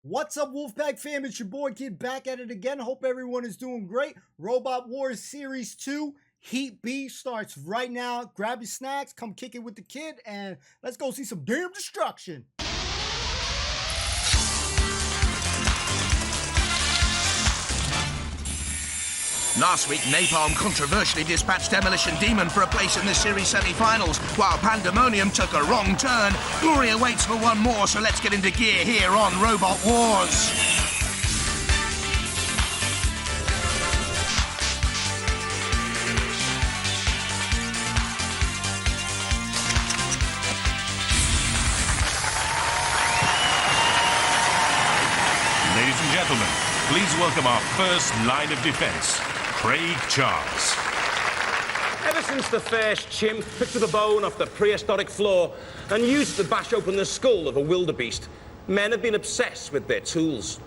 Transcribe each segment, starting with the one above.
What's up, Wolfpack fam? It's your boy Kid back at it again. Hope everyone is doing great. Robot Wars Series 2 Heat B starts right now. Grab your snacks, come kick it with the kid, and let's go see some damn destruction. Last week, Napalm controversially dispatched Demolition Demon for a place in the series semi-finals, while Pandemonium took a wrong turn. Glory awaits for one more, so let's get into gear here on Robot Wars. Ladies and gentlemen, please welcome our first line of defense. Craig Charles. Ever since the first chimp picked up a bone off the prehistoric floor and used it to bash open the skull of a wildebeest, men have been obsessed with their tools.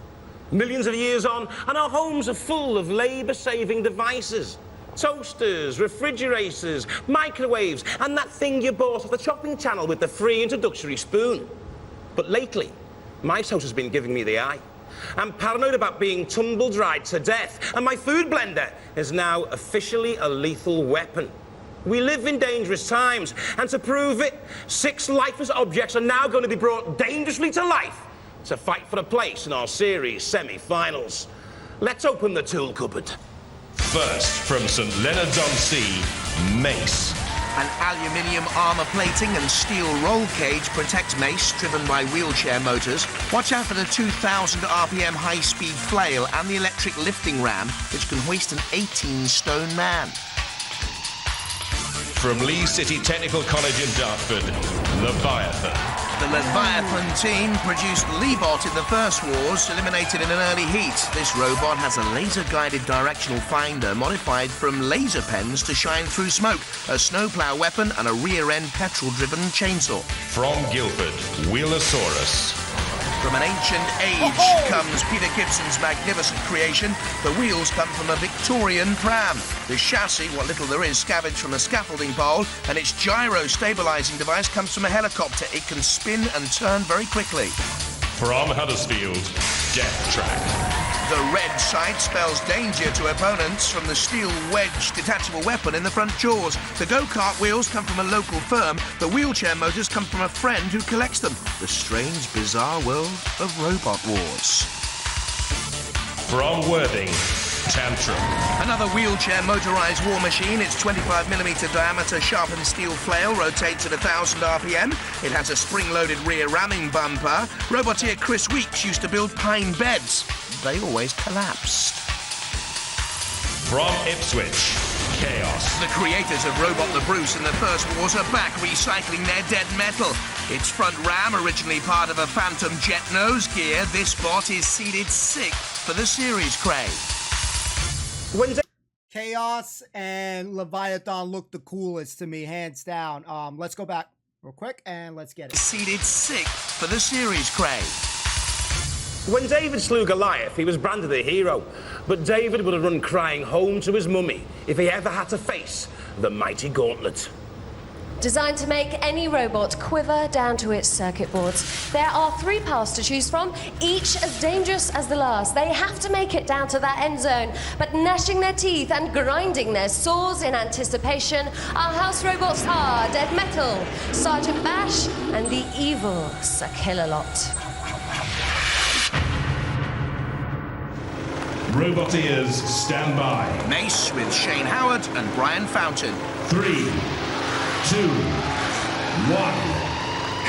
Millions of years on, and our homes are full of labour-saving devices. Toasters, refrigerators, microwaves, and that thing you bought off the chopping channel with the free introductory spoon. But lately, my house has been giving me the eye. I'm paranoid about being tumble-dried to death, and my food blender is now officially a lethal weapon. We live in dangerous times, and to prove it, 6 lifeless objects are now going to be brought dangerously to life to fight for a place in our series semi-finals. Let's open the tool cupboard. First, from St. Leonard's-on-Sea, Mace. An aluminium armour plating and steel roll cage protect Mace, driven by wheelchair motors. Watch out for the 2,000 RPM high-speed flail and the electric lifting ram, which can hoist an 18-stone man. From Lee City Technical College in Dartford, Leviathan. The Leviathan team produced Leebot in the first wars, eliminated in an early heat. This robot has a laser-guided directional finder modified from laser pens to shine through smoke, a snowplow weapon and a rear-end petrol-driven chainsaw. From Guildford, Wheelosaurus. From an ancient age comes Peter Gibson's magnificent creation. The wheels come from a Victorian pram. The chassis, what little there is, scavenged from a scaffolding pole, and its gyro-stabilising device comes from a helicopter. It can spin and turn very quickly. From Huddersfield, Death Track. The red sight spells danger to opponents from the steel wedge detachable weapon in the front jaws. The go-kart wheels come from a local firm. The wheelchair motors come from a friend who collects them. The strange, bizarre world of Robot Wars. From Worthing, Tantrum. Another wheelchair motorised war machine. Its 25mm diameter sharpened steel flail rotates at 1,000 RPM. It has a spring-loaded rear ramming bumper. Roboteer Chris Weeks used to build pine beds. They always collapsed. From Ipswich, Chaos. The creators of Robot the Bruce in the First Wars are back recycling their dead metal. Its front ram, originally part of a Phantom jet nose gear, this bot is seeded 6th for the series, Craig. Chaos and Leviathan look the coolest to me, hands down. Let's go back real quick and let's get it. Seeded 6th for the series, Craig. When David slew Goliath, he was branded a hero, but David would have run crying home to his mummy if he ever had to face the mighty Gauntlet. Designed to make any robot quiver down to its circuit boards. There are 3 paths to choose from, each as dangerous as the last. They have to make it down to that end zone, but gnashing their teeth and grinding their saws in anticipation, our house robots are Dead Metal, Sergeant Bash, and the evil Sir Kill-A-Lot. Roboteers, stand by. Mace with Shane Howard and Brian Fountain. 3, 2, 1,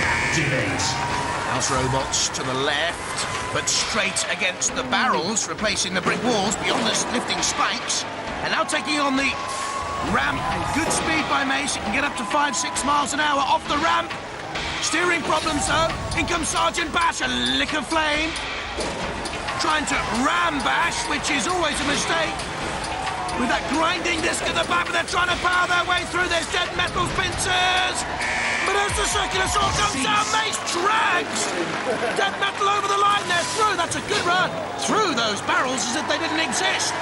activate. House robots to the left, but straight against the barrels, replacing the brick walls beyond the lifting spikes. And now taking on the ramp. Good speed by Mace. It can get up to 5-6 miles an hour off the ramp. Steering problems, though. In comes Sergeant Bash, a lick of flame. Trying to ram Bash, which is always a mistake. With that grinding disc at the back, but they're trying to power their way through. There's Dead Metal's pincers. But as the circular saw comes down, Mace drags Dead Metal over the line. They're through. That's a good run. Through those barrels as if they didn't exist.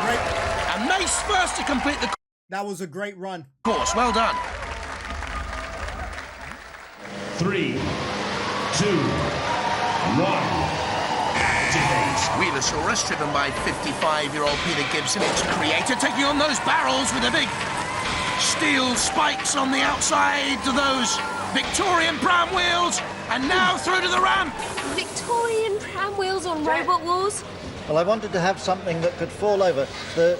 Great. And Mace first to complete the That was a great run. course. Well done. 3, 2, Activate. Wheelosaurus, driven by 55-year-old Peter Gibson, its creator, taking on those barrels with the big steel spikes on the outside of those Victorian pram wheels, and now through to the ramp. Victorian pram wheels on Robot Wars? Well, I wanted to have something that could fall over. The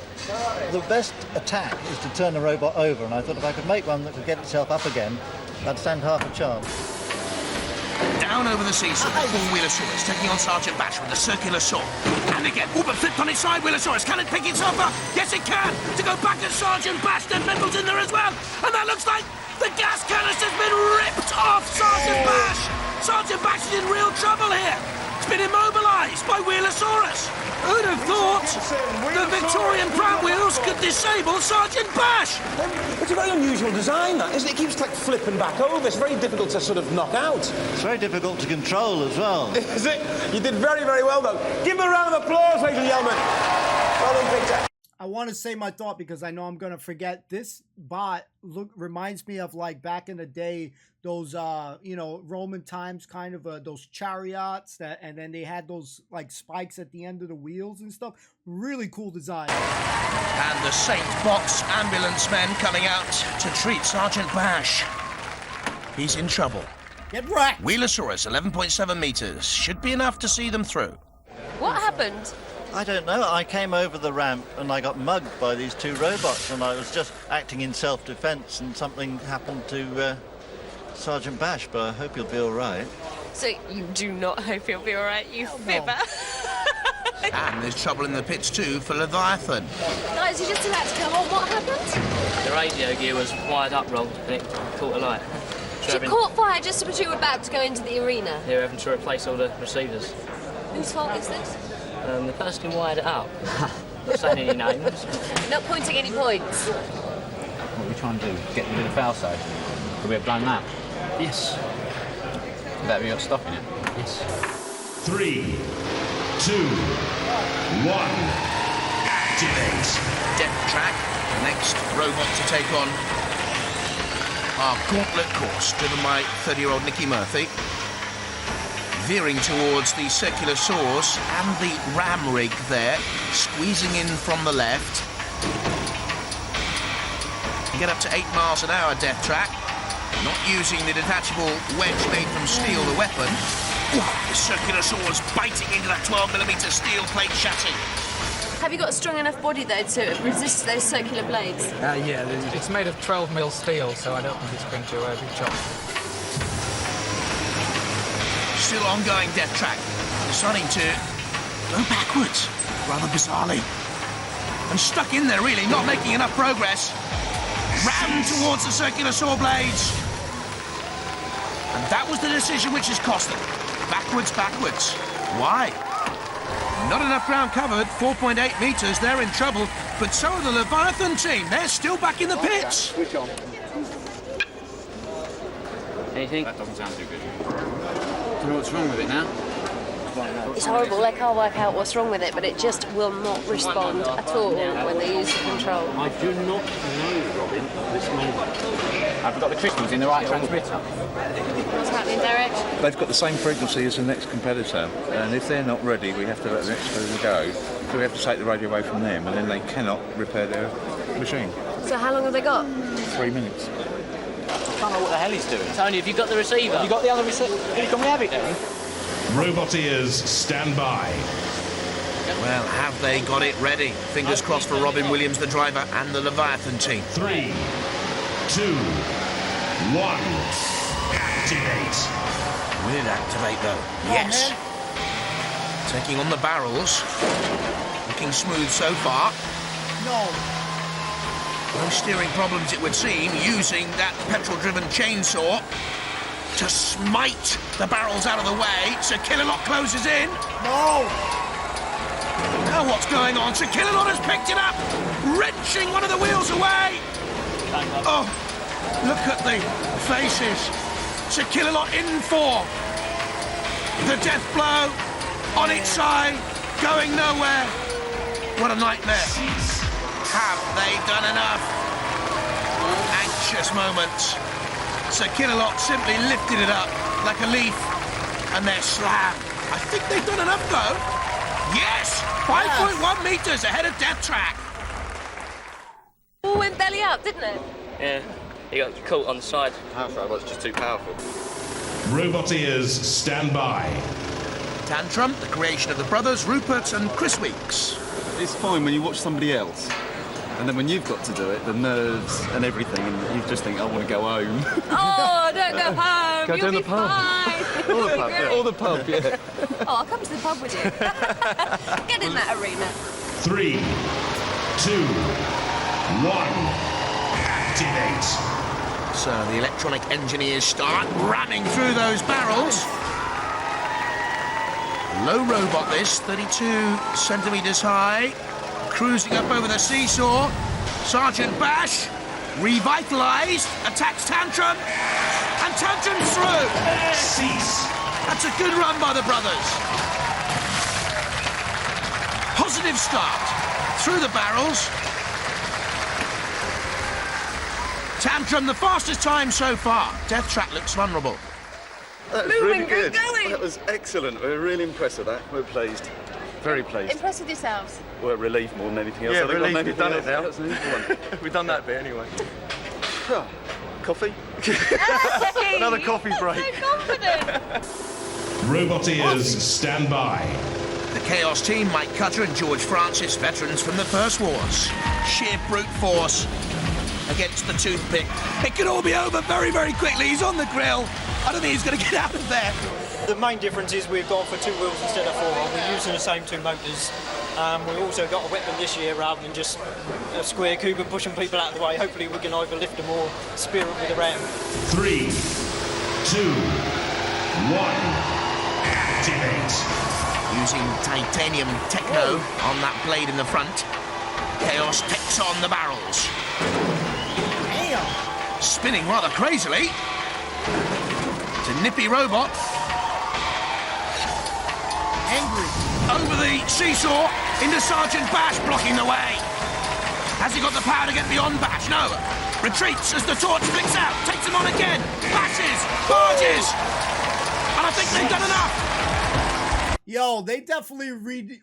best attack is to turn the robot over, and I thought if I could make one that could get itself up again, I'd stand half a chance. Down over the seesaw, Wheelosaurus taking on Sergeant Bash with the circular saw. And again, but flipped on its side, Wheelosaurus. Can it pick itself up? Yes, it can. To go back at Sergeant Bash, then Pendle's in there as well. And that looks like the gas canister's been ripped off Sergeant Bash. Sergeant Bash is in real trouble here. It's been immobilised by Wheelosaurus. Who'd have thought the Victorian pram wheels could disable Sergeant Bash? It's a very unusual design, that, isn't it? It keeps, like, flipping back over. It's very difficult to sort of knock out. It's very difficult to control as well. Is it? You did very, very well, though. Give him a round of applause, ladies and gentlemen. Well done, Victor. I want to say my thought because I know I'm going to forget. This bot reminds me of like back in the day, those, Roman times kind of those chariots and then they had those like spikes at the end of the wheels and stuff. Really cool design. And the St. Box ambulance men coming out to treat Sergeant Bash. He's in trouble. Get wrecked! Wheelosaurus, 11.7 metres. Should be enough to see them through. What happened? I don't know. I came over the ramp and I got mugged by these two robots, and I was just acting in self-defense, and something happened to Sergeant Bash, but I hope you'll be all right. So you do not hope you'll be all right, you fibber. And there's trouble in the pits too for Leviathan. Guys, you're just about to come on. What happened? The radio gear was wired up wrong and it caught a light. So it caught fire just as you were about to go into the arena. They're having to replace all the receivers. Whose fault is this? The person who wired it up. Not saying any names. Not pointing any points. What are we trying to do? Get rid of the fail safe? Could we have blown that? Yes. Would that be what's stopping it? Yes. 3, 2, 1. Activate. Death Track, the next robot to take on our Gauntlet course, driven by 30-year-old Nicky Murphy. Veering towards the circular saws and the ram rig there, squeezing in from the left. Get up to 8 miles an hour, Death Track. Not using the detachable wedge made from steel, the weapon. Ooh, the circular saws biting into that 12mm steel plate chassis. Have you got a strong enough body, though, to resist those circular blades? Yeah, it's made of 12mm steel, so I don't think it's going to be chopped. Still ongoing, Death Track. Deciding to go backwards, rather bizarrely. And stuck in there, really, not making enough progress. Rammed towards the circular saw blades. And that was the decision which has cost them. Backwards, backwards. Why? Not enough ground covered, 4.8 metres, they're in trouble. But so are the Leviathan team, they're still back in the pits. Anything? That doesn't sound too good. Do you know what's wrong with it now? It's horrible. They can't work out what's wrong with it, but it just will not respond at all when they use the control. I do not know, Robin, at this moment. Have we got the crystals in the right transmitter? What's happening, Derek? They've got the same frequency as the next competitor, and if they're not ready, we have to let the next competitor go. So we have to take the radio away from them, and then they cannot repair their machine. So how long have they got? 3 minutes. I don't know what the hell he's doing. Tony, have you got the receiver? Have you got the other receiver? Can we have it then? Roboteers, stand by. Well, have they got it ready? Fingers crossed for Robin Williams, the driver, and the Leviathan team. 3, 2, 1. Activate. Will it activate, though? Yes. Taking on the barrels. Looking smooth so far. No. No steering problems, it would seem, using that petrol-driven chainsaw to smite the barrels out of the way. Sir Killalot closes in. No. Now what's going on? Sir Killalot has picked it up, wrenching one of the wheels away. Oh, look at the faces. Sir Killalot in for the death blow on its side, going nowhere. What a nightmare. Have they done enough? Anxious moments. Sir Killalot simply lifted it up like a leaf, and they're slammed. I think they've done enough, though. Yes! 5.1 metres ahead of Death Trap. All went belly up, didn't it? Yeah, he got caught on the side. Half robot's just too powerful. Robot ears, stand by. Tantrum, the creation of the brothers Rupert and Chris Weeks. It's fine when you watch somebody else, and then when you've got to do it, the nerves and everything, and you just think, I want to go home. Oh, don't go home. Go down the pub. Fine. Or the pub, yeah. Or the pub, yeah. Oh, I'll come to the pub with you. Get in that arena. 3, 2, 1. Activate. So the electronic engineers start ramming through those barrels. Low robot this, 32 centimetres high. Cruising up over the seesaw. Sergeant Bash, revitalised, attacks Tantrum. And Tantrum's through. Cease. That's a good run by the brothers. Positive start. Through the barrels. Tantrum, the fastest time so far. Death Trap looks vulnerable. That was Moving, really good. going. That was excellent. We're really impressed with that. We're pleased. Very pleased. Impressed with yourselves? We're relieved more than anything else. Yeah, I think relieved. on We've done it anything now. else. That's an easy one. We've done that bit anyway. Coffee? Hey, Another coffee break. So confident. Robot ears, stand by. The Chaos team, Mike Cutter and George Francis, veterans from the First Wars. Sheer brute force against the toothpick. It could all be over very, very quickly. He's on the grill. I don't think he's going to get out of there. The main difference is we've gone for 2 wheels instead of 4. We're using the same 2 motors. We've also got a weapon this year rather than just a square cube and pushing people out of the way. Hopefully we can either lift them or spear them with a ram. 3, 2, 1. Activate. Using titanium techno on that blade in the front. Chaos takes on the barrels. Damn. Spinning rather crazily. It's a nippy robot. Angry. Over the seesaw into Sergeant Bash, blocking the way. Has he got the power to get beyond Bash? No. Retreats as the torch flicks out. Takes him on again. Bashes. Barges. And I think they've done enough. Yo, they definitely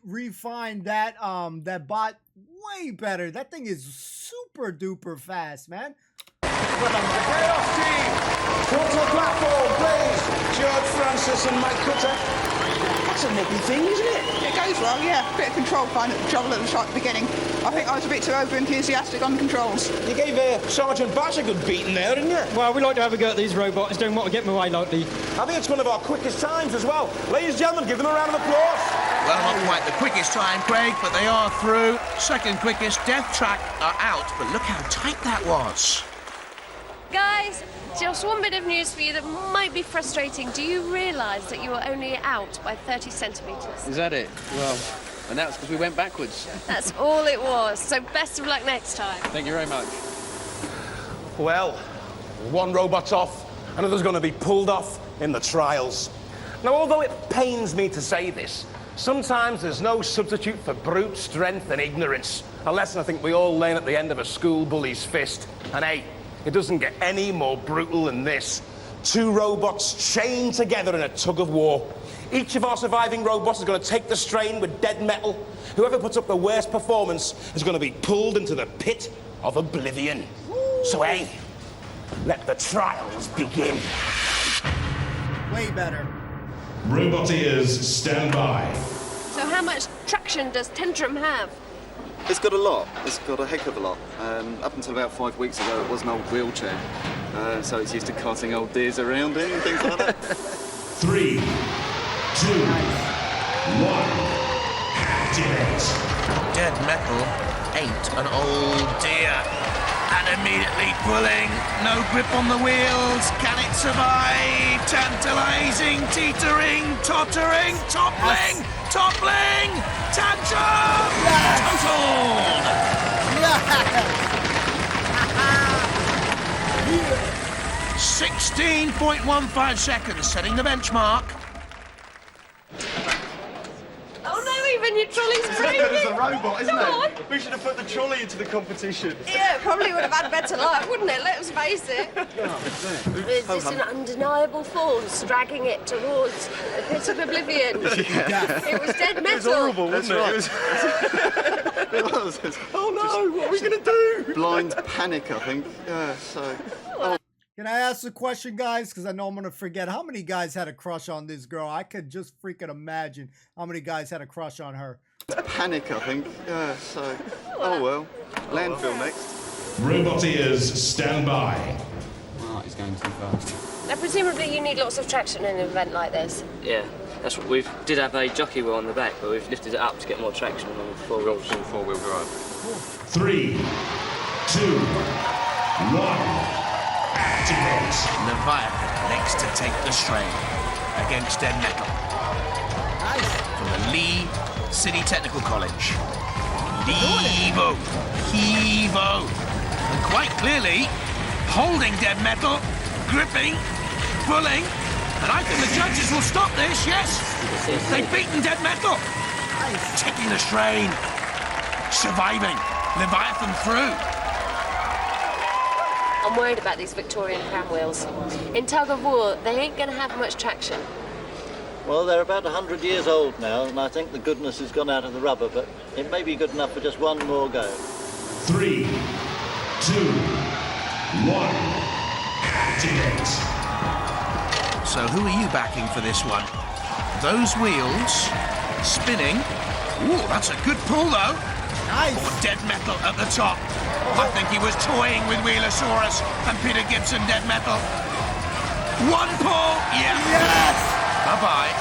refined that that bot way better. That thing is super duper fast, man. Chaos team, come to the platform, please. George Francis and Mike Cutter. That's a nippy thing, isn't it? It goes well, yeah. Bit of control fine at the trouble at the beginning. I think I was a bit too over-enthusiastic on the controls. You gave Sergeant Bash a good beating there, didn't you? Well, we like to have a go at these robots. Don't want to get them away lightly. I think it's one of our quickest times as well. Ladies and gentlemen, give them a round of applause. Well, not quite the quickest time, Craig, but they are through. Second quickest. Death Trap are out, but look how tight that was. Guys, just one bit of news for you that might be frustrating. Do you realise that you were only out by 30 centimetres? Is that it? Well, and that's because we went backwards. That's all it was. So best of luck next time. Thank you very much. Well, one robot's off, another's going to be pulled off in the trials. Now, although it pains me to say this, sometimes there's no substitute for brute strength and ignorance. A lesson I think we all learn at the end of a school bully's fist. And hey, it doesn't get any more brutal than this. 2 robots chained together in a tug of war. Each of our surviving robots is going to take the strain with dead metal. Whoever puts up the worst performance is going to be pulled into the pit of oblivion. So, hey, let the trials begin. Way better. Robot ears, stand by. So how much traction does Tantrum have? It's got a lot. It's got a heck of a lot. Up until about 5 weeks ago, it was an old wheelchair. So it's used to carting old deers around it and things like that. 3, 2, 1. Activate. Dead metal ain't an old deer. And immediately pulling. No grip on the wheels. Can it survive? Tantalizing, teetering, tottering, toppling, toppling. Tantrum! Yes. Totaled! Yeah. 16.15 seconds, setting the benchmark. Oh no, he when your trolley's breaking. It's a robot, isn't Come on. it? We should have put the trolley into the competition. Yeah, probably would have had better luck, wouldn't it? Let's face it. There's just an undeniable force dragging it towards the pit of oblivion. Yeah. It was dead metal. It was horrible, wasn't it? Right. It was. Oh no, what are we going to do? Blind panic, I think. Yeah, so... Can I ask a question, guys? Because I know I'm going to forget. How many guys had a crush on this girl? I could just freaking imagine how many guys had a crush on her. Panic, I think. Yeah, so... Oh well. Landfill next. Robot ears, stand by. Oh, he's going too fast. Now, presumably you need lots of traction in an event like this. Yeah, that's what we've did have a jockey wheel on the back, but we've lifted it up to get more traction on the four wheels. Four-wheel drive. 3, 2, 1. Activate. Leviathan next to take the strain against Dead Metal. Nice. From the Lee City Technical College. Levo. Hevo. And quite clearly, holding Dead Metal, gripping, pulling. And I think the judges will stop this, yes. They've beaten Dead Metal. Nice. Taking the strain. Surviving. Leviathan through. I'm worried about these Victorian pram wheels. In tug of war, they ain't going to have much traction. Well, they're about 100 years old now, and I think the goodness has gone out of the rubber, but it may be good enough for just one more go. 3, 2, 1. Activate. So who are you backing for this one? Those wheels spinning. Ooh, that's a good pull though. Nice. Or Dead Metal at the top. I think he was toying with Wheelosaurus and Peter Gibson Dead Metal. One pull, yeah. Yes. Bye-bye.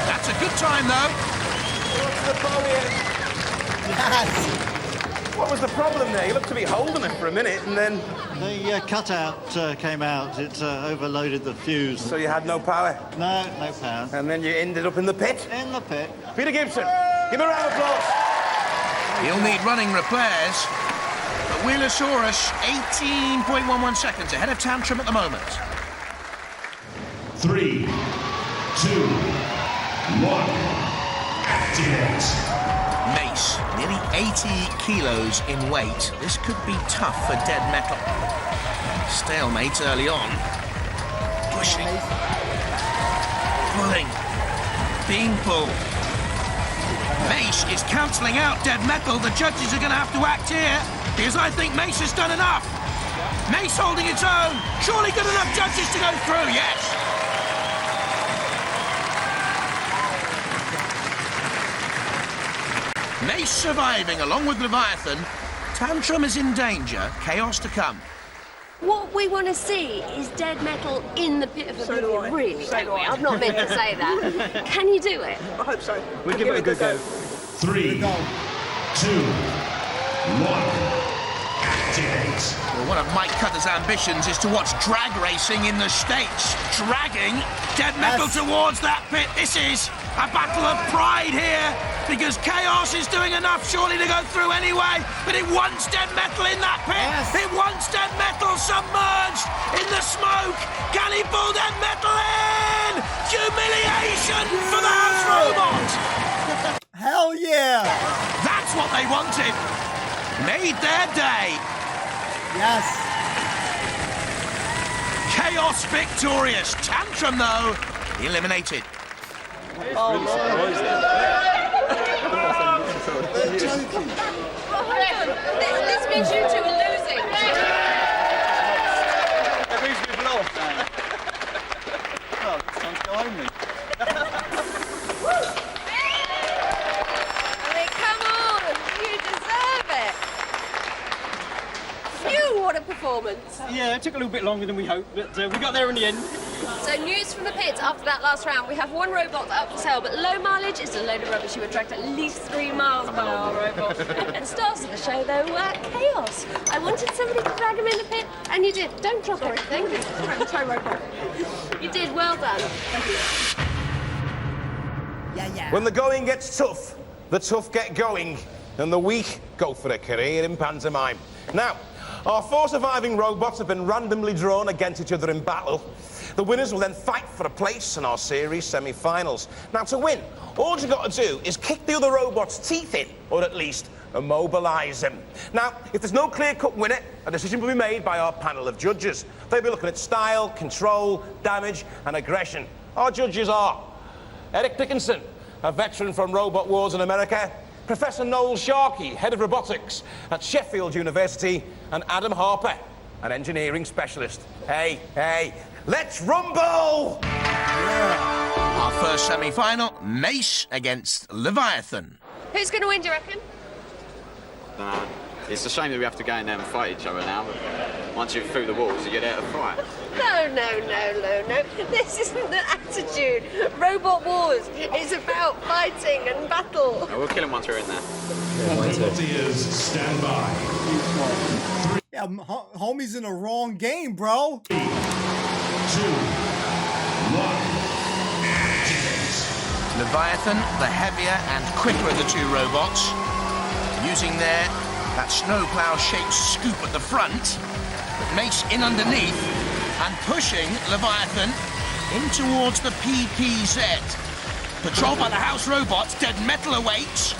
That's a good time though. Yes. What was the problem there? He looked to be holding it for a minute and then... The cutout came out. It overloaded the fuse. So you had no power? No, no power. And then you ended up in the pit? In the pit. Peter Gibson, give him a round of applause. He'll need running repairs. But Wheelosaurus, 18.11 seconds ahead of Tantrum at the moment. 3, 2, 1. Activate. Mace, nearly 80 kilos in weight. This could be tough for Dead Metal. Stalemate early on. Pushing. Pulling. Being pulled. Mace is cancelling out Dead Metal. The judges are going to have to act here because I think Mace has done enough. Mace holding its own. Surely good enough judges to go through, yes. Mace surviving along with Leviathan. Tantrum is in danger. Chaos to come. What we want to see is Dead Metal in the pit of oblivion, really, don't we? I've not meant to say that. Can you do it? I hope so. We'll give it a good go. 3, 2, 1. Activate. Well, one of Mike Cutter's ambitions is to watch drag racing in the States. Dragging Dead Metal towards that pit. This is a battle of pride here because Chaos is doing enough surely to go through anyway, but it wants Dead Metal in that pit. It wants Dead Metal submerged in the smoke. Can he pull Dead Metal in? Humiliation for the house robot. Hell yeah. That's what they wanted. Made their day. Yes. Chaos victorious. Tantrum, though, eliminated. Oh, They're joking. This means you two are losing. That means we've lost. Oh, it's time to go home then. I mean, come on, you deserve it. Phew, what a performance. Yeah, it took a little bit longer than we hoped, but we got there in the end. So news from the pits after that last round. We have one robot up for sale, but low mileage is a load of rubbish. You attract at least 3 miles by our robot. The stars of the show, though, were Chaos. I wanted somebody to drag him in the pit, and you did. Don't drop everything. You did. Well done. Thank you. When the going gets tough, the tough get going, and the weak go for a career in pantomime. Now, Our 4 surviving robots have been randomly drawn against each other in battle. The winners will then fight for a place in our series semi-finals. Now, to win, all you've got to do is kick the other robot's teeth in, or at least immobilise him. Now, if there's no clear-cut winner, a decision will be made by our panel of judges. They'll be looking at style, control, damage and aggression. Our judges are Eric Dickinson, a veteran from Robot Wars in America, Professor Noel Sharkey, head of robotics at Sheffield University, and Adam Harper, an engineering specialist. Hey, let's rumble! Our first semi-final, Mace against Leviathan. Who's going to win, do you reckon? It's a shame that we have to go in there and fight each other now, but once you're through the walls, you get out to fight. No. This isn't the attitude. Robot Wars is about fighting and battle. We'll kill him once we're in there. Volunteers, stand by. Yeah, homie's in the wrong game, bro. 3, 2, 1. Leviathan, the heavier and quicker of the 2 robots, using that snowplow-shaped scoop at the front, but Mace in underneath and pushing Leviathan in towards the PPZ. Patrolled by the house robots, dead metal awaits.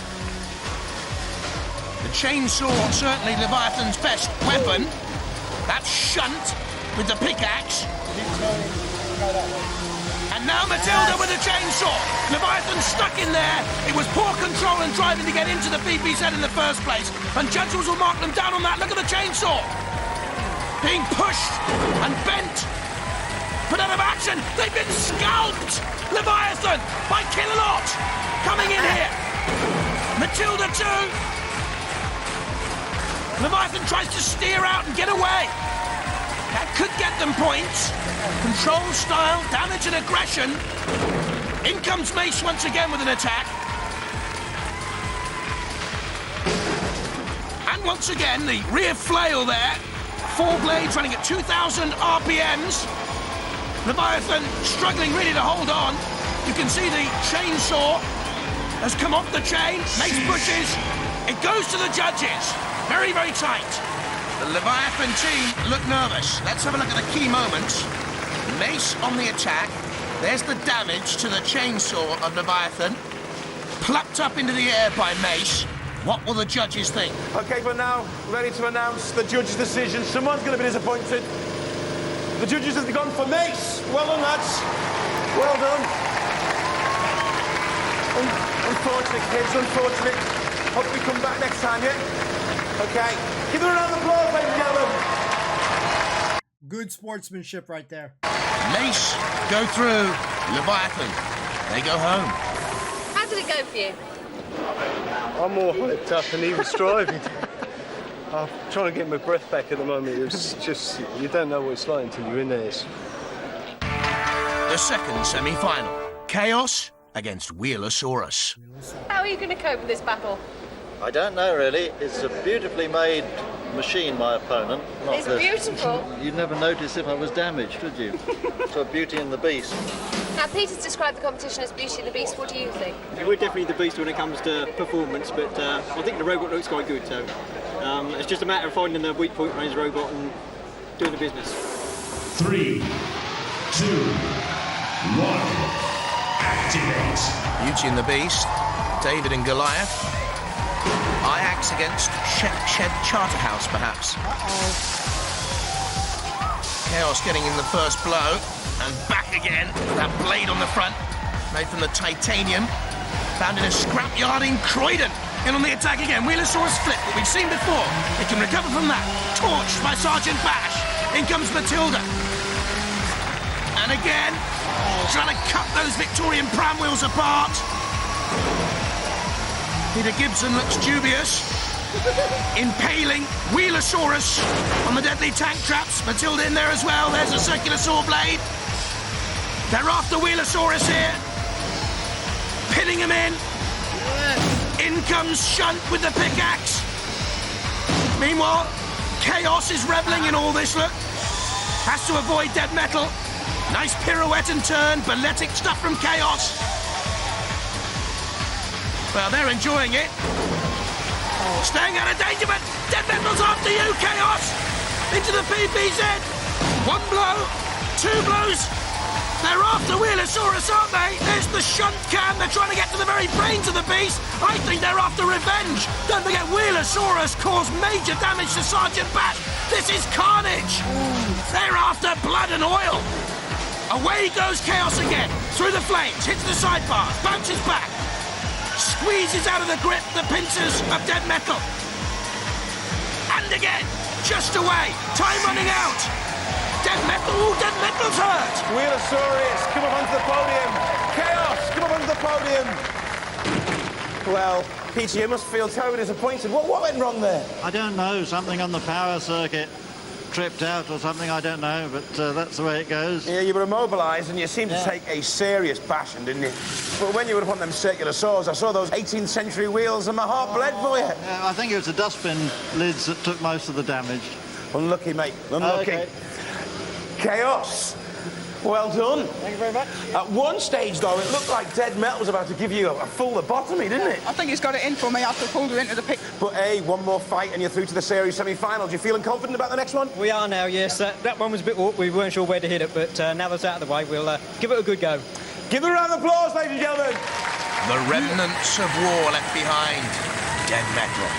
The chainsaw, certainly Leviathan's best weapon. That's Shunt with the pickaxe. And now Matilda with the chainsaw. Leviathan stuck in there. It was poor control and driving to get into the PPZ in the first place. And judges will mark them down on that. Look at the chainsaw. Being pushed and bent. Put out of action. They've been scalped. Leviathan by Kill-A-Lot. Coming in here. Matilda too. Leviathan tries to steer out and get away. That could get them points. Control, style, damage and aggression. In comes Mace once again with an attack. And once again, the rear flail there. 4 blades running at 2,000 RPMs. Leviathan struggling really to hold on. You can see the chainsaw has come off the chain. Mace pushes. It goes to the judges. Very, very tight. The Leviathan team look nervous. Let's have a look at the key moments. Mace on the attack. There's the damage to the chainsaw of Leviathan. Plucked up into the air by Mace. What will the judges think? OK, we're now ready to announce the judge's decision. Someone's going to be disappointed. The judges have gone for Mace. Well done, lads. Well done. Unfortunate, kids, unfortunate. Hope we come back next time, yeah? OK. Give them a round of applause, ladies and gentlemen. Good sportsmanship right there. Mace go through. Leviathan, they go home. How did it go for you? I'm more hyped up and he was driving. I'm trying to get my breath back at the moment. It was just, you don't know what it's like until you're in there. The second semi-final. Chaos against Wheelosaurus. How are you going to cope with this battle? I don't know, really. It's a beautifully made machine, my opponent. It's beautiful. You'd never notice if I was damaged, would you? So Beauty and the Beast. Now, Peter's described the competition as Beauty and the Beast. What do you think? We're definitely the beast when it comes to performance, but I think the robot looks quite good, so it's just a matter of finding the weak point range robot and doing the business. 3, 2, 1, activate. Beauty and the Beast, David and Goliath. Ajax against Shed Charterhouse, perhaps. Chaos getting in the first blow, and back again. That blade on the front, made from the titanium. Found in a scrapyard in Croydon. And on the attack again, Wheelosaurus flip, what we've seen before. It can recover from that. Torched by Sergeant Bash. In comes Matilda. And again, trying to cut those Victorian pram wheels apart. Peter Gibson looks dubious. Impaling Wheelosaurus on the deadly tank traps. Matilda in there as well. There's a circular saw blade. They're after Wheelosaurus here. Pinning him in. In comes Shunt with the pickaxe. Meanwhile, Chaos is reveling in all this, look. Has to avoid dead metal. Nice pirouette and turn. Balletic stuff from Chaos. Well, they're enjoying it. Staying out of danger, but dead metal's after you, Chaos. into the PPZ. One blow, two blows. They're after Wheelosaurus, aren't they? There's the shunt cam. They're trying to get to the very brains of the beast. I think they're after revenge. Don't forget, Wheelosaurus caused major damage to Sergeant Bash. This is carnage. They're after blood and oil. Away goes Chaos again. Through the flames, hits the sidebar, bounces back. Squeezes out of the grip the pincers of Dead Metal. And again, just away. Time running out. Dead Metal, Dead Metal's hurt. Wheelosaurus, come up onto the podium. Chaos, come up onto the podium. Well, Peter, you must feel terribly disappointed. What went wrong there? I don't know. Something on the power circuit tripped out or something. I don't know, but that's the way it goes. Yeah, you were immobilised and you seemed to take a serious bashing, didn't you? But when you were up on them circular saws, I saw those 18th century wheels and my heart bled for you. I think it was the dustbin lids that took most of the damage. Unlucky, mate. Unlucky. Okay. Chaos. Well done. Thank you very much. At one stage, though, it looked like Dead Metal was about to give you a full lobotomy, didn't it? I think he's got it in for me after I pulled her into the pit. But, hey, one more fight and you're through to the series semi-final. Do you feeling confident about the next one? We are now, yes. That one was a bit awkward. We weren't sure where to hit it, but now that's out of the way, we'll give it a good go. Give them a round of applause, ladies and gentlemen. The remnants of war left behind. Dead Metal.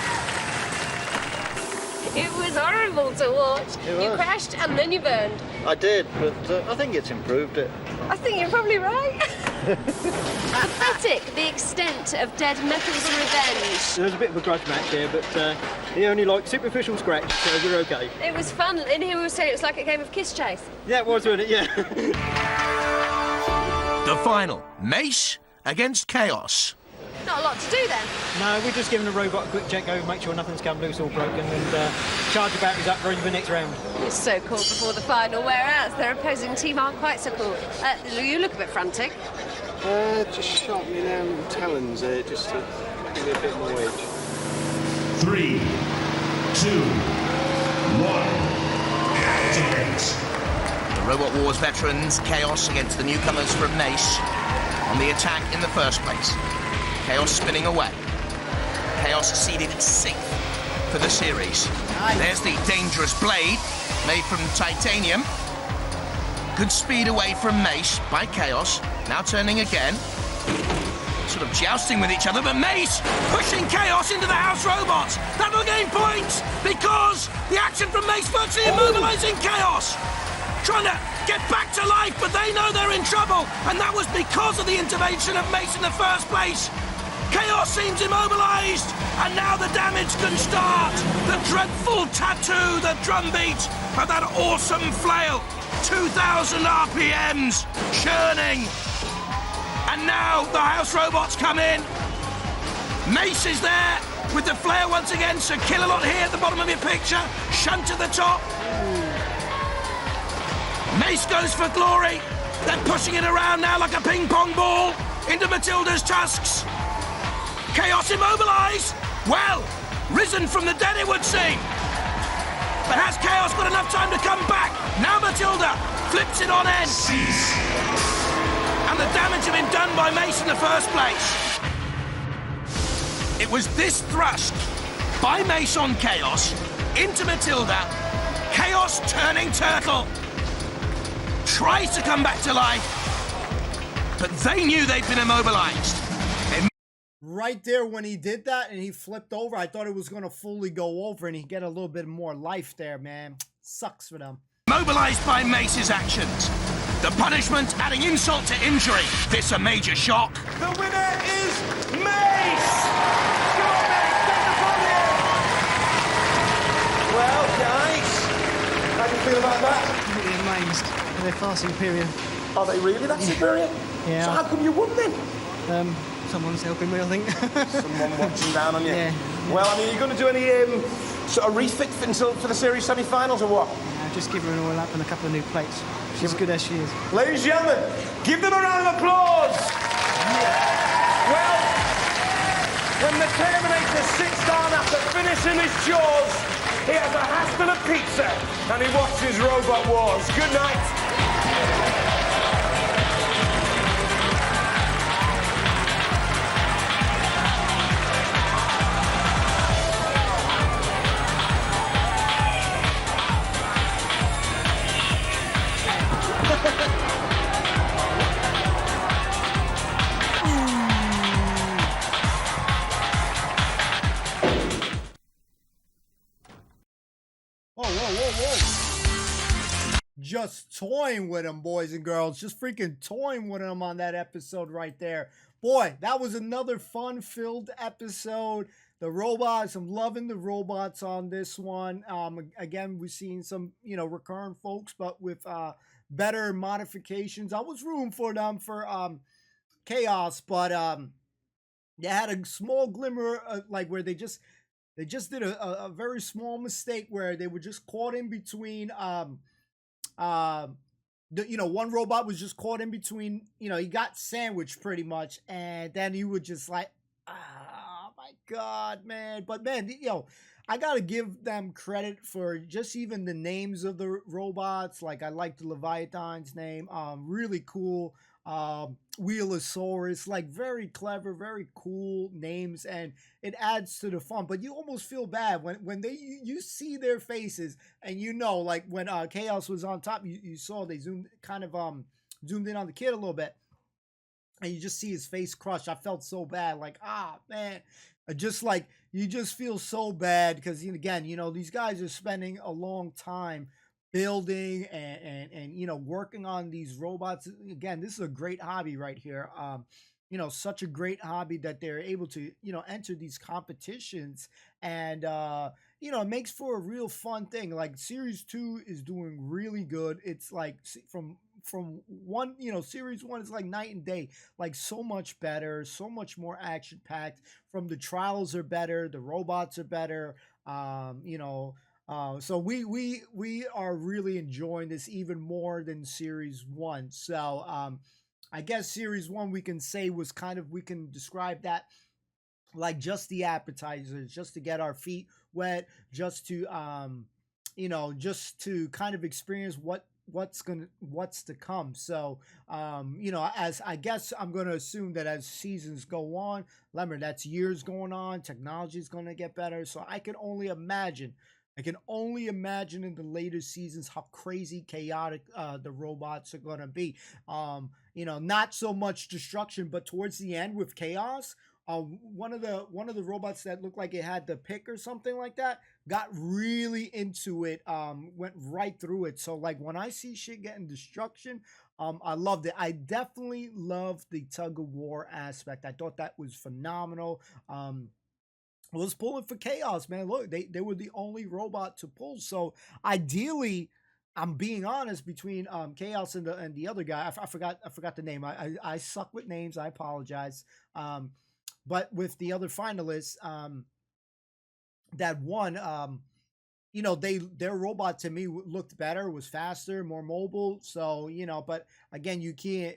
It was horrible to watch. You crashed and then you burned. I did, but I think it's improved it. I think you're probably right. Pathetic, the extent of Dead Metal's revenge. There was a bit of a grudge match here, but he only like superficial scratch, so we're okay. It was fun. In here we were saying it was like a game of kiss chase. Yeah, it was, wasn't it? Yeah. The final, Mace against Chaos. Not a lot to do then. No, we're just giving the robot a quick check over, make sure nothing's come loose or broken, and charge the batteries up ready for the next round. It's so cool before the final, whereas their opposing team aren't quite so cool. You look a bit frantic. Just shot me down with talons just to give me a bit more edge. 3, 2, 1. Activate. The Robot Wars veterans, Chaos against the newcomers from Mace. On the attack in the first place. Chaos spinning away. Chaos seeded 6th for the series. There's the dangerous blade, made from titanium. Good speed away from Mace by Chaos. Now turning again. Sort of jousting with each other, but Mace pushing Chaos into the house robots. That'll gain points because the action from Mace virtually immobilizing Chaos. Trying to get back to life, but they know they're in trouble, and that was because of the intervention of Mace in the first place. Chaos seems immobilized, and now the damage can start. The dreadful tattoo, the drumbeat of that awesome flail. 2,000 RPMs, churning. And now the house robots come in. Mace is there with the flare once again, so kill a lot here at the bottom of your picture. Shunt at the top. Mace goes for glory. They're pushing it around now like a ping-pong ball into Matilda's tusks. Chaos immobilized. Well, risen from the dead, it would seem. But has Chaos got enough time to come back? Now Matilda flips it on end. And the damage had been done by Mace in the first place. It was this thrust by Mace on Chaos into Matilda. Chaos turning turtle. Tries to come back to life, but they knew they'd been immobilized. Right there when he did that and he flipped over, I thought it was going to fully go over and he'd get a little bit more life there, man. Sucks for them. Mobilized by Mace's actions. The punishment adding insult to injury. This a major shock. The winner is Mace! Go on, Mace, take the podium! Well, guys, how do you feel about that? Completely amazed. They're far superior. Are they really that superior? Yeah. So how come you won then? Someone's helping me, I think. Someone watching down on you? Yeah. Well, I mean, are you going to do any sort of refit for the series semi-finals or what? Just give her an oil up and a couple of new plates. She's as good as she is. Ladies and gentlemen, give them a round of applause! Yeah. Well, when the Terminator sits down after finishing his chores, he has a Aston of pizza and he watches Robot Wars. Good night. whoa. Just toying with them, boys and girls. Just freaking toying with them on that episode right there. Boy, that was another fun-filled episode. The robots, I'm loving the robots on this one. Again, we're seeing some, recurring folks, but with better modifications. I was rooting for them for Chaos, but they had a small glimmer, like where they just did a very small mistake where they were just caught in between. One robot was just caught in between. He got sandwiched pretty much, and then he would just like, oh my god, man! But man, I gotta give them credit for just even the names of the robots. Like I like the Leviathan's name, really cool. Wheelosaurus, like very clever, very cool names, and it adds to the fun. But you almost feel bad when you see their faces, and like when Chaos was on top, you saw they zoomed in on the kid a little bit, and you just see his face crushed. I felt so bad, like man, you just feel so bad because again, these guys are spending a long time building and working on these robots. Again, this is a great hobby right here. Such a great hobby that they're able to enter these competitions, and it makes for a real fun thing. Like series 2 is doing really good. It's like from one, series 1 is like night and day, like so much better, so much more action packed. From the trials are better, the robots are better. So we are really enjoying this even more than series 1. So I guess series 1 we can say was we can describe that like just the appetizers, just to get our feet wet, just to just to kind of experience what's to come. So as I guess I'm going to assume that as seasons go on, remember that's years going on, technology is going to get better. So I can only imagine in the later seasons how crazy chaotic the robots are going to be. Not so much destruction, but towards the end with Chaos, one of the robots that looked like it had the pick or something like that got really into it, went right through it. So like when I see shit getting destruction, I loved it. I definitely loved the tug of war aspect. I thought that was phenomenal. I was pulling for Chaos, man. Look, they were the only robot to pull. So ideally, I'm being honest, between Chaos and the other guy, I forgot the name. I suck with names. I apologize. But with the other finalists, that won, their robot to me looked better, was faster, more mobile. So but again, you can't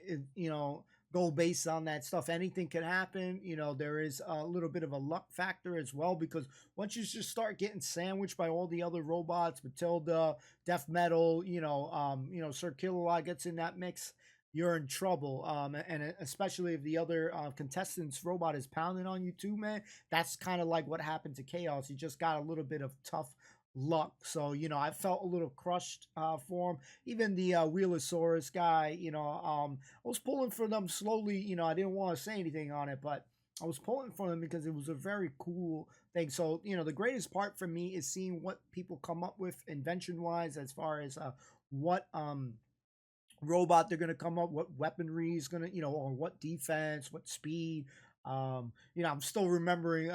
go based on that stuff. Anything can happen. There is a little bit of a luck factor as well, because once you just start getting sandwiched by all the other robots, Matilda, Death Metal, Sir Killalot gets in that mix, you're in trouble. And especially if the other contestants robot is pounding on you too, man, that's kind of like what happened to Chaos. He just got a little bit of tough luck. So I felt a little crushed for him. Even the Wheelosaurus guy, I was pulling for them slowly. I didn't want to say anything on it, but I was pulling for them because it was a very cool thing. So the greatest part for me is seeing what people come up with invention wise, as far as what robot they're gonna come up, what weaponry is gonna or what defense, what speed. I'm still remembering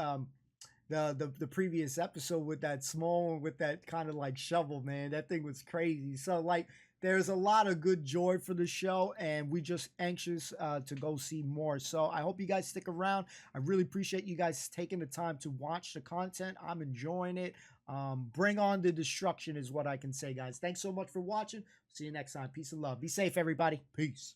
the previous episode with that small one with that kind of like shovel, man. That thing was crazy. So like there's a lot of good joy for the show, and we just anxious to go see more. So I hope you guys stick around. I really appreciate you guys taking the time to watch the content. I'm enjoying it. Bring on the destruction is what I can say, guys. Thanks so much for watching. See you next time. Peace and love. Be safe, everybody. Peace.